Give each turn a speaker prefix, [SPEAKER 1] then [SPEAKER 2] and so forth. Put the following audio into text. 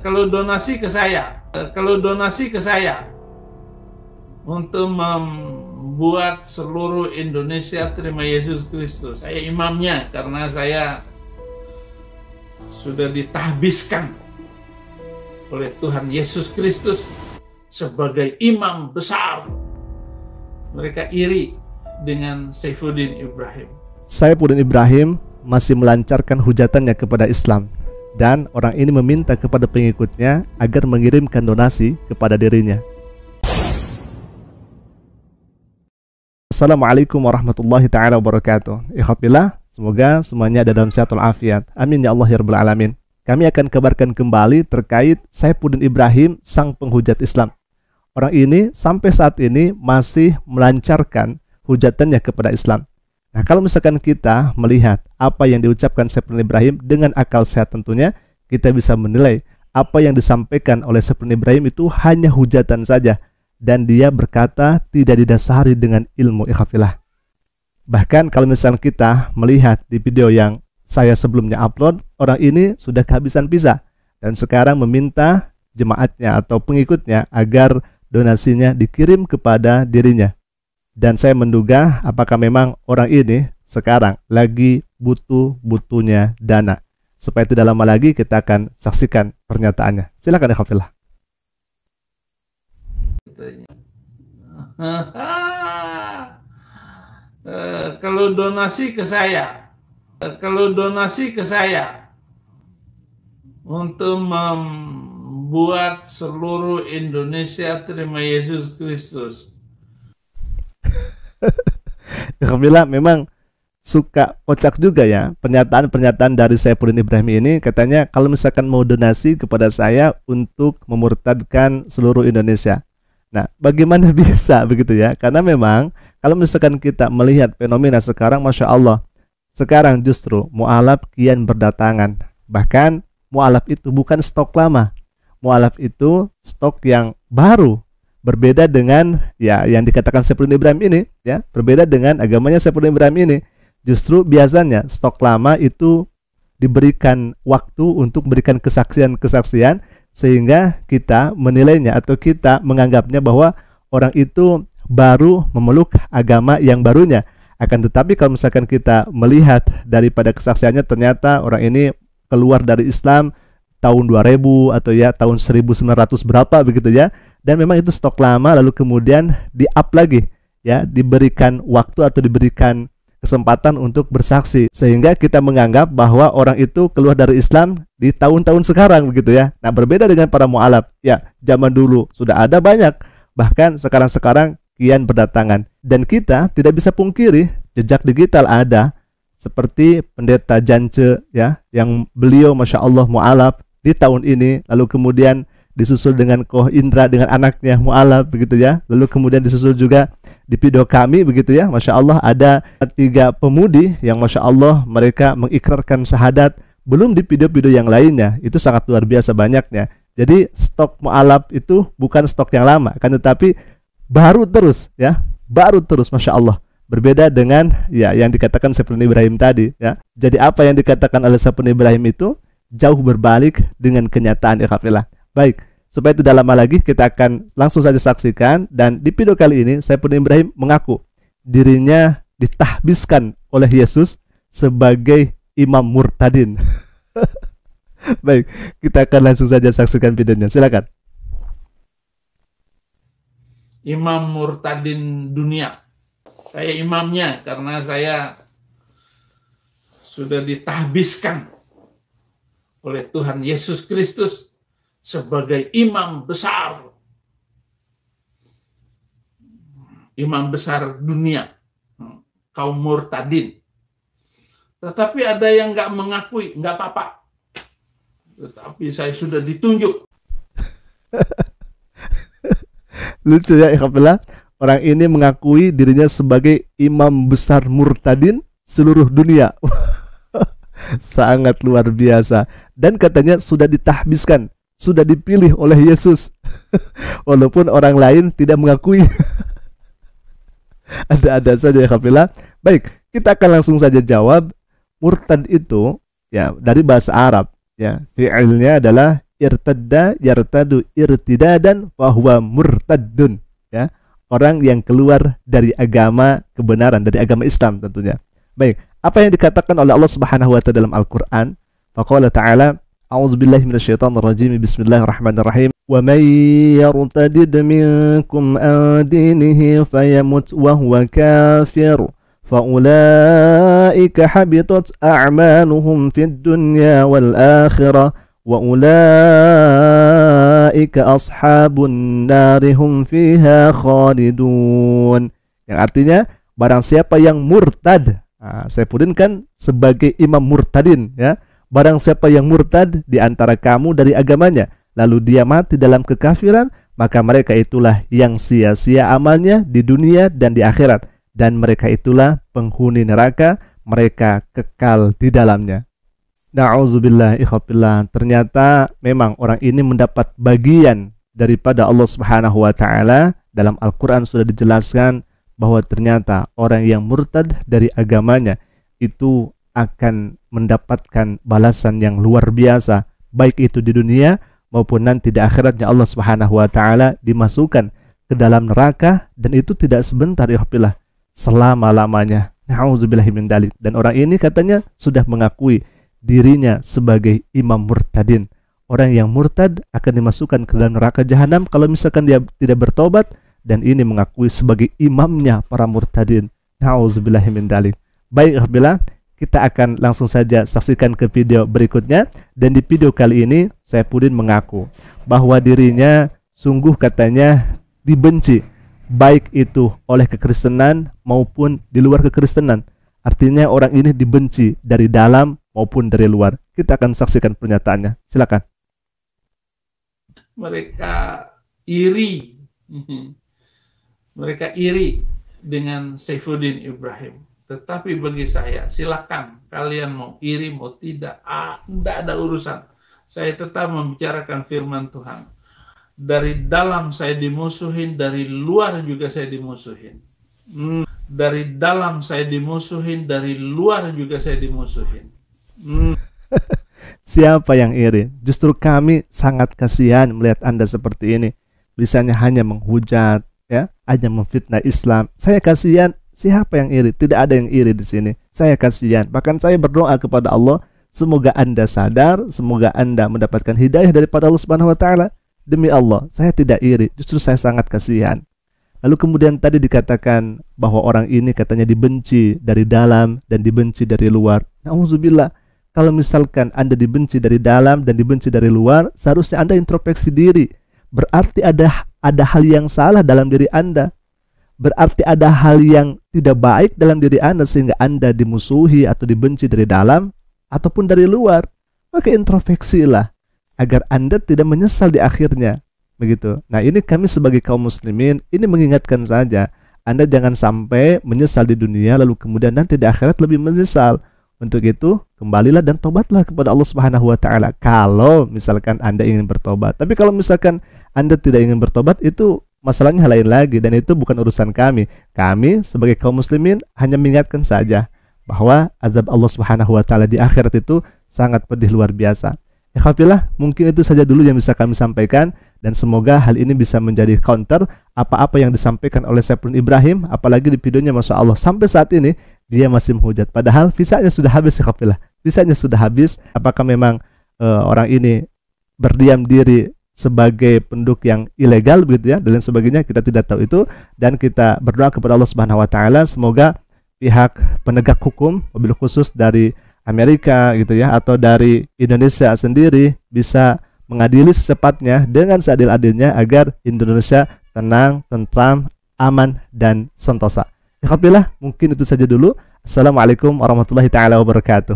[SPEAKER 1] Kalau donasi ke saya, untuk membuat seluruh Indonesia terima Yesus Kristus. Saya imamnya karena saya sudah ditahbiskan oleh Tuhan Yesus Kristus sebagai imam besar. Mereka iri dengan Saifuddin Ibrahim.
[SPEAKER 2] Saifuddin Ibrahim masih melancarkan hujatannya kepada Islam, dan orang ini meminta kepada pengikutnya agar mengirimkan donasi kepada dirinya. Assalamualaikum warahmatullahi ta'ala wabarakatuh. Ikhwatillah, semoga semuanya ada dalam sehat walafiat. Amin ya Allah ya Rabbal Alamin. Kami akan kabarkan kembali terkait Saifuddin Ibrahim, sang penghujat Islam. Orang ini sampai saat ini masih melancarkan hujatannya kepada Islam. Nah, kalau misalkan kita melihat apa yang diucapkan Saifuddin Ibrahim dengan akal sehat tentunya, kita bisa menilai apa yang disampaikan oleh Saifuddin Ibrahim itu hanya hujatan saja, dan dia berkata tidak didasari dengan ilmu. Ikhafillah. Bahkan kalau misalkan kita melihat di video yang saya sebelumnya upload, orang ini sudah kehabisan pizza dan sekarang meminta jemaatnya atau pengikutnya agar donasinya dikirim kepada dirinya. Dan saya menduga apakah memang orang ini sekarang lagi butuh-butuhnya dana. Supaya tidak lama lagi kita akan saksikan pernyataannya. Silakan ya Khafillah.
[SPEAKER 1] Kalau donasi ke saya untuk membuat seluruh Indonesia terima Yesus Kristus.
[SPEAKER 2] Alhamdulillah, memang suka kocak juga ya pernyataan-pernyataan dari Saifuddin Ibrahim ini. Katanya kalau misalkan mau donasi kepada saya untuk memurtadkan seluruh Indonesia. Nah, bagaimana bisa begitu ya? Karena memang kalau misalkan kita melihat fenomena sekarang, Masya Allah, sekarang justru mu'alaf kian berdatangan. Bahkan mu'alaf itu bukan stok lama, mu'alaf itu stok yang baru. Berbeda dengan ya yang dikatakan Saifuddin Ibrahim ini, ya, berbeda dengan agamanya Saifuddin Ibrahim ini. Justru biasanya stok lama itu diberikan waktu untuk memberikan kesaksian-kesaksian sehingga kita menilainya atau kita menganggapnya bahwa orang itu baru memeluk agama yang barunya. Akan tetapi kalau misalkan kita melihat daripada kesaksiannya, ternyata orang ini keluar dari Islam tahun 2000 atau ya tahun 1900 berapa begitu ya. Dan memang itu stok lama, lalu kemudian di-up lagi ya, diberikan waktu atau diberikan kesempatan untuk bersaksi, sehingga kita menganggap bahwa orang itu keluar dari Islam di tahun-tahun sekarang begitu ya. Nah, berbeda dengan para mu'alaf ya, zaman dulu sudah ada banyak, bahkan sekarang kian berdatangan. Dan kita tidak bisa pungkiri jejak digital ada, seperti Pendeta Jance ya, yang beliau Masya Allah mu'alaf di tahun ini, lalu kemudian disusul dengan Koh Indra dengan anaknya mu'alaf begitu ya. Lalu kemudian disusul juga di video kami begitu ya. Masya Allah ada 3 pemudi yang Masya Allah mereka mengikrarkan syahadat. Belum di video-video yang lainnya, itu sangat luar biasa banyaknya. Jadi stok mu'alaf itu bukan stok yang lama, kan, tetapi baru terus ya, baru terus Masya Allah. Berbeda dengan ya yang dikatakan Saifuddin Ibrahim tadi ya. Jadi apa yang dikatakan oleh Saifuddin Ibrahim itu jauh berbalik dengan kenyataan. Ikhafillah. Baik, supaya tidak lama lagi kita akan langsung saja saksikan. Dan di video kali ini Saifuddin Ibrahim mengaku dirinya ditahbiskan oleh Yesus sebagai imam murtadin. Baik, kita akan langsung saja saksikan videonya. Silakan.
[SPEAKER 1] Imam murtadin dunia. Saya imamnya karena saya sudah ditahbiskan oleh Tuhan Yesus Kristus sebagai imam besar dunia, kaum murtadin. Tetapi ada yang nggak mengakui, nggak apa-apa. Tetapi saya sudah ditunjuk.
[SPEAKER 2] Lucu ya, ikhafillah. Orang ini mengakui dirinya sebagai imam besar murtadin seluruh dunia. Sangat luar biasa. Dan katanya sudah ditahbiskan, sudah dipilih oleh Yesus. Walaupun orang lain tidak mengakui. Ada-ada saja ya Khafillah. Baik, kita akan langsung saja jawab. Murtad itu ya dari bahasa Arab Ya, fi'ilnya adalah irtadda yartadu irtidadan fahuwa murtaddun. Ya, orang yang keluar dari agama kebenaran, dari agama Islam tentunya. Baik, apa yang dikatakan oleh Allah Subhanahu wa taala dalam Al-Qur'an? Faqala ta'ala, a'udzubillahi minasyaitonirrajim, bismillahirrahmanirrahim. Wa may yartadid minkum an dinihi fayamut wa huwa kafir فأولئك حبطت أعمالهم في الدنيا والآخرة وأولئك أصحاب النار هم فيها خالدون. Yang artinya barang siapa yang murtad, Saifuddin kan sebagai imam murtadin, ya. Barang siapa yang murtad di antara kamu dari agamanya, lalu dia mati dalam kekafiran, maka mereka itulah yang sia-sia amalnya di dunia dan di akhirat. Dan mereka itulah penghuni neraka, mereka kekal di dalamnya. Na'udzubillah, ikhwatillah. Ternyata memang orang ini mendapat bagian daripada Allah Subhanahu wa taala. Dalam Al-Qur'an sudah dijelaskan bahwa ternyata orang yang murtad dari agamanya itu akan mendapatkan balasan yang luar biasa, baik itu di dunia maupun nanti di akhiratnya Allah Subhanahu wa taala dimasukkan ke dalam neraka, dan itu tidak sebentar, ikhwatillah, selama-lamanya. Na'udzubillahi min dzalik. Dan orang ini katanya sudah mengakui dirinya sebagai imam murtadin. Orang yang murtad akan dimasukkan ke dalam neraka jahanam kalau misalkan dia tidak bertobat, dan ini mengakui sebagai imamnya para murtadin. Na'udzubillahi min dzalik. Baik, alhamdulillah, kita akan langsung saja saksikan ke video berikutnya. Dan di video kali ini Saifuddin mengaku bahwa dirinya sungguh katanya dibenci, baik itu oleh kekristenan maupun di luar kekristenan. Artinya orang ini dibenci dari dalam maupun dari luar. Kita akan saksikan pernyataannya. Silakan.
[SPEAKER 1] Mereka iri. Mereka iri dengan Saifuddin Ibrahim. Tetapi bagi saya, silakan kalian mau iri mau tidak, tidak ada urusan. Saya tetap membicarakan firman Tuhan. Dari dalam saya dimusuhin, dari luar juga saya dimusuhin. Dari dalam saya dimusuhin, dari luar juga saya dimusuhin.
[SPEAKER 2] Siapa yang iri? Justru kami sangat kasihan melihat Anda seperti ini. Bisanya hanya menghujat, ya, hanya memfitnah Islam. Saya kasihan. Siapa yang iri? Tidak ada yang iri di sini. Saya kasihan. Bahkan saya berdoa kepada Allah, semoga Anda sadar, semoga Anda mendapatkan hidayah daripada Allah Subhanahu wa taala. Demi Allah, saya tidak iri, justru saya sangat kasihan. Lalu kemudian tadi dikatakan bahwa orang ini katanya dibenci dari dalam dan dibenci dari luar. Na'udzubillah, kalau misalkan Anda dibenci dari dalam dan dibenci dari luar, seharusnya Anda introspeksi diri. Berarti ada hal yang salah dalam diri Anda. Berarti ada hal yang tidak baik dalam diri Anda sehingga Anda dimusuhi atau dibenci dari dalam ataupun dari luar. Maka introspeksilah agar Anda tidak menyesal di akhirnya, begitu. Nah, ini kami sebagai kaum muslimin ini mengingatkan saja, Anda jangan sampai menyesal di dunia lalu kemudian nanti di akhirat lebih menyesal. Untuk itu, kembalilah dan tobatlah kepada Allah Subhanahu wa taala kalau misalkan Anda ingin bertobat. Tapi kalau misalkan Anda tidak ingin bertobat, itu masalahnya lain lagi dan itu bukan urusan kami. Kami sebagai kaum muslimin hanya mengingatkan saja bahwa azab Allah Subhanahu wa taala di akhirat itu sangat pedih luar biasa. Alhamdulillah, mungkin itu saja dulu yang bisa kami sampaikan, dan semoga hal ini bisa menjadi counter apa-apa yang disampaikan oleh Saifuddin Ibrahim, apalagi di videonya Masya Allah sampai saat ini dia masih menghujat, padahal visanya sudah habis. Alhamdulillah, visanya sudah habis. Apakah memang orang ini berdiam diri sebagai penduduk yang ilegal begitu ya, dan lain sebagainya, kita tidak tahu itu, dan kita berdoa kepada Allah Subhanahu wa taala semoga pihak penegak hukum, wabil khusus dari Amerika gitu ya, atau dari Indonesia sendiri bisa mengadili secepatnya dengan seadil-adilnya agar Indonesia tenang, tentram, aman dan sentosa. Alhamdulillah, mungkin itu saja dulu. Assalamualaikum warahmatullahi taala wabarakatuh.